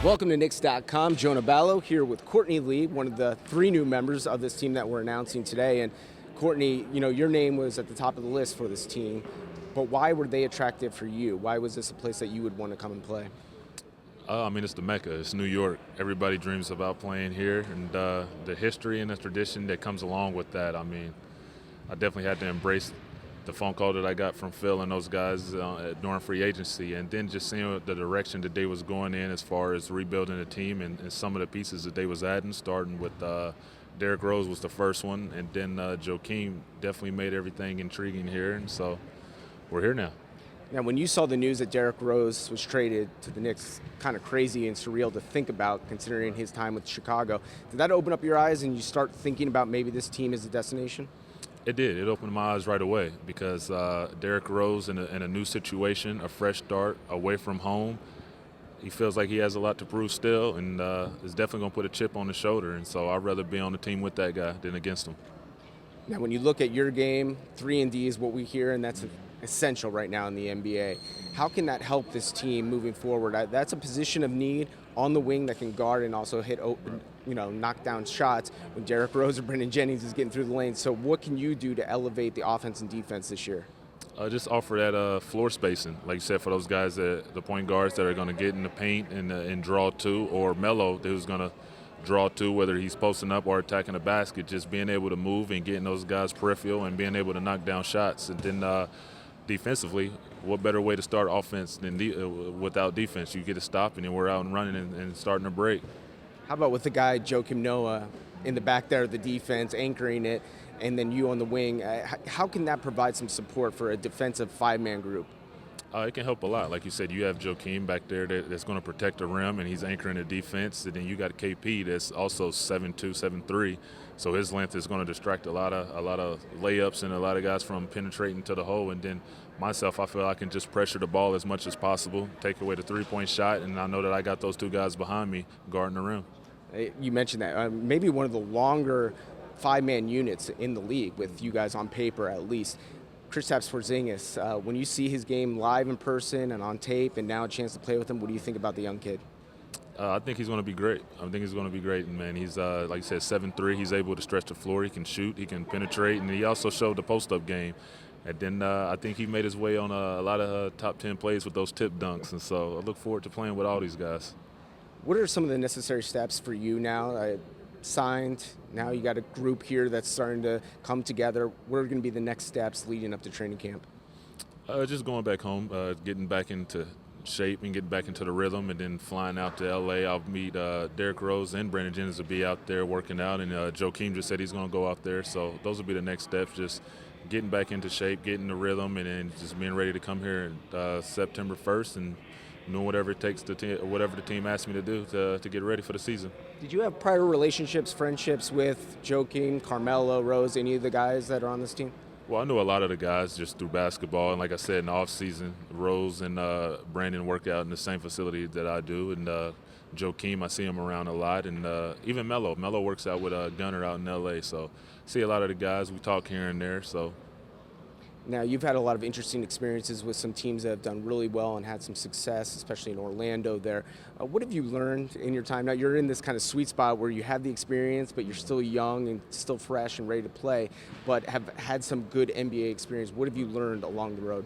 Welcome to Knicks.com. Jonah Ballow here with Courtney Lee, one of the three new members of this team that we're announcing today. And Courtney, your name was at the top of the list for this team, but why were they attractive for you? Why was this a place that you would want to come and play? It's the Mecca. It's New York. Everybody dreams about playing here, and the history and the tradition that comes along with that. I definitely had to embrace the phone call that I got from Phil and those guys during free agency, and then just seeing the direction that they was going in as far as rebuilding the team and some of the pieces that they was adding, starting with Derrick Rose was the first one, and then Joakim definitely made everything intriguing here, and so we're here now. Now, when you saw the news that Derrick Rose was traded to the Knicks, kind of crazy and surreal to think about considering his time with Chicago, did that open up your eyes and you start thinking about maybe this team as a destination? It did. It opened my eyes right away because Derrick Rose in a new situation, a fresh start, away from home. He feels like he has a lot to prove still, and is definitely going to put a chip on his shoulder. And so I'd rather be on the team with that guy than against him. Now, when you look at your game, 3-and-D is what we hear, and that's essential right now in the NBA. How can that help this team moving forward? That's a position of need on the wing that can guard and also hit open, knock down shots when Derrick Rose or Brendan Jennings is getting through the lane. So what can you do to elevate the offense and defense this year? Just offer that floor spacing, like you said, for those guys, the point guards that are going to get in the paint and draw two, or Melo who's going to draw two, whether he's posting up or attacking the basket, just being able to move and getting those guys peripheral and being able to knock down shots. And then defensively, what better way to start offense than without defense? You get a stop, and then we're out and running and starting to break. How about with the guy Joakim Noah in the back there of the defense, anchoring it, and then you on the wing? How can that provide some support for a defensive five-man group? It can help a lot. Like you said, you have Joakim back there that's going to protect the rim, and he's anchoring the defense. And then you got KP that's also 7'2", 7'3", so his length is going to distract a lot of layups and a lot of guys from penetrating to the hole. And then myself, I feel I can just pressure the ball as much as possible, take away the three-point shot, and I know that I got those two guys behind me guarding the rim. You mentioned that. Maybe one of the longer five-man units in the league with you guys on paper at least. Kristaps Porzingis, when you see his game live in person and on tape and now a chance to play with him, what do you think about the young kid? I think he's going to be great. And, man, he's, like you said, 7'3". He's able to stretch the floor. He can shoot. He can penetrate. And he also showed the post-up game. And then I think he made his way on a lot of top 10 plays with those tip dunks. And so I look forward to playing with all these guys. What are some of the necessary steps for you now? Signed, now you got a group here that's starting to come together. What are going to be the next steps leading up to training camp? Just going back home, getting back into shape and getting back into the rhythm, and then flying out to L.A. I'll meet Derrick Rose and Brendan Jennings will be out there working out, and Joakim just said he's going to go out there. So those will be the next steps, just getting back into shape, getting the rhythm, and then just being ready to come here September 1st and doing whatever it takes whatever the team asks me to do to get ready for the season. Did you have prior relationships, friendships with Joakim, Carmelo, Rose, any of the guys that are on this team? Well, I know a lot of the guys just through basketball, and like I said, in the off-season, Rose and Brandon work out in the same facility that I do, and Joakim, I see him around a lot, and even Melo. Melo works out with Gunner out in L.A., so see a lot of the guys. We talk here and there, so. Now, you've had a lot of interesting experiences with some teams that have done really well and had some success, especially in Orlando there. What have you learned in your time? Now, you're in this kind of sweet spot where you have the experience, but you're still young and still fresh and ready to play, but have had some good NBA experience. What have you learned along the road?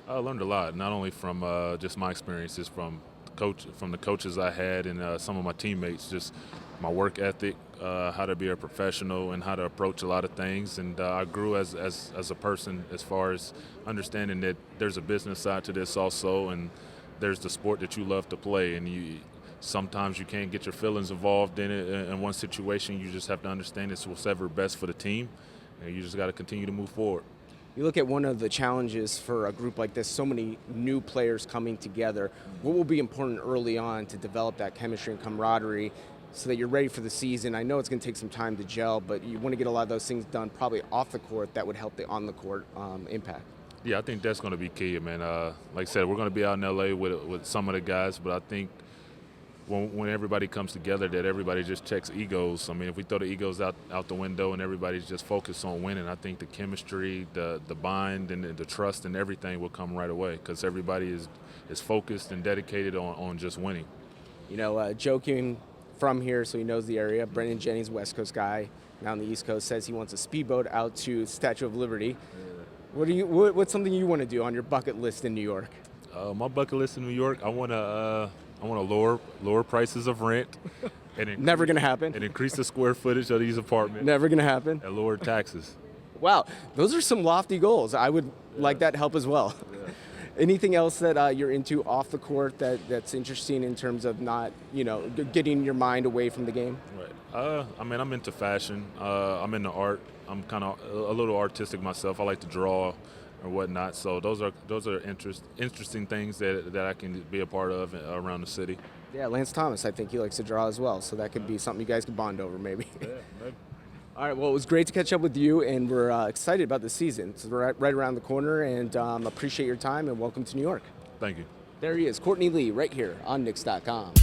I learned a lot, not only from just my experiences, from the coaches I had and some of my teammates, just my work ethic, how to be a professional and how to approach a lot of things. And I grew as a person as far as understanding that there's a business side to this also, and there's the sport that you love to play. And sometimes you can't get your feelings involved in it in one situation. You just have to understand it's what's ever best for the team, and you just got to continue to move forward. You look at one of the challenges for a group like this, so many new players coming together. What will be important early on to develop that chemistry and camaraderie so that you're ready for the season? I know it's going to take some time to gel, but you want to get a lot of those things done probably off the court that would help the on-the-court impact. Yeah, I think that's going to be key, man. Like I said, we're going to be out in L.A. with some of the guys, but I think when everybody comes together, that everybody just checks egos. I mean, if we throw the egos out the window and everybody's just focused on winning, I think the chemistry, the bind, and the trust and everything will come right away because everybody is focused and dedicated on just winning. Joe came from here, so he knows the area. Brendan Jennings, West Coast guy, now on the East Coast, says he wants a speedboat out to Statue of Liberty. What's something you want to do on your bucket list in New York? My bucket list in New York, I want to lower prices of rent. Never gonna happen. And increase the square footage of these apartments. Never gonna happen. And lower taxes. Wow, those are some lofty goals. I would like that help as well. Yeah. Anything else that you're into off the court that's interesting in terms of not, getting your mind away from the game? Right. I'm into fashion. I'm into art. I'm kind of a little artistic myself. I like to draw or whatnot. So those are interesting things that I can be a part of around the city. Yeah, Lance Thomas, I think he likes to draw as well. So that could be something you guys could bond over maybe. Yeah, maybe. All right, well, it was great to catch up with you, and we're excited about the season. It's right around the corner, and appreciate your time, and welcome to New York. Thank you. There he is, Courtney Lee, right here on Knicks.com.